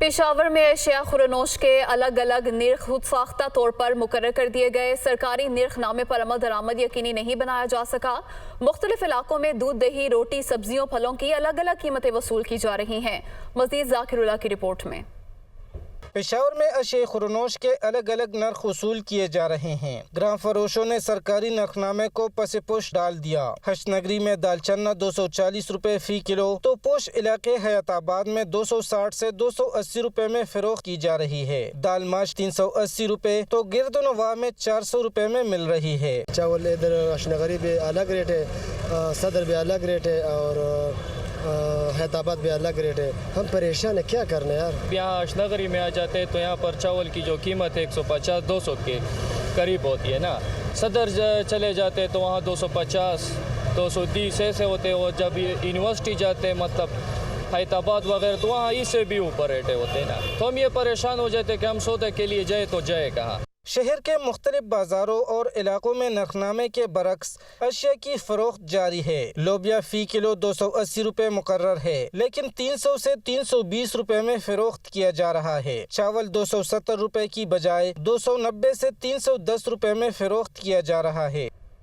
पेशावर में अशिया खुरनोश के अलग अलग निर्ख खुद साख्ता तौर पर मुकर्रर कर दिए गए। सरकारी निर्खनामे पर अमल दरामद यकीनी नहीं बनाया जा सका। मुख्तलिफ इलाकों में दूध, दही, रोटी, सब्जियों, फलों की अलग अलग कीमतें वसूल की जा रही हैं। मज़ीद ज़ाकिरुल्लाह की रिपोर्ट में। पेशावर में अशिया खुरनोश के अलग अलग नर्ख वसूल किए जा रहे हैं। ग्राम फरोशों ने सरकारी नरखनामे को पसे पोश डाल दिया। हशनगरी में दाल चन्ना 240 रुपए फी किलो तो पोश इलाके हयाताबाद में 260 से 280 रुपए में फरोख्त की जा रही है। दाल माश 380 रुपए तो गिरदनवा में 400 रुपए में मिल रही है। चावल इधर हशनगरी भी अलग रेट है, सदर भी अलग रेट है और हैदराबाद भी अलग रेट है। हम परेशान है, क्या करने यार। यहाँ अशनगरी में आ जाते हैं तो यहाँ पर चावल की जो कीमत है 150-200 के करीब होती है ना। सदर चले जाते हैं तो वहाँ 250-230 ऐसे होते हैं। और जब यूनिवर्सिटी जाते हैं मतलब हैदराबाद वगैरह तो वहाँ इससे भी ऊपर रेटे होते हैं ना। तो हम ये परेशान हो जाते हैं कि हम सौदे के लिए जाए तो जाए कहाँ। शहर के मुख्तलिफ बाजारों और इलाकों में नरखनामे के बरक्स अशिया की फरोख्त जारी है। लोबिया फी किलो 280 रुपए मुकर्रर है, लेकिन 300 से 320 रुपए में फरोख्त किया जा रहा है। चावल 270 रुपए की बजाय 290 से 310 रुपए में फरोख्त किया जा रहा है।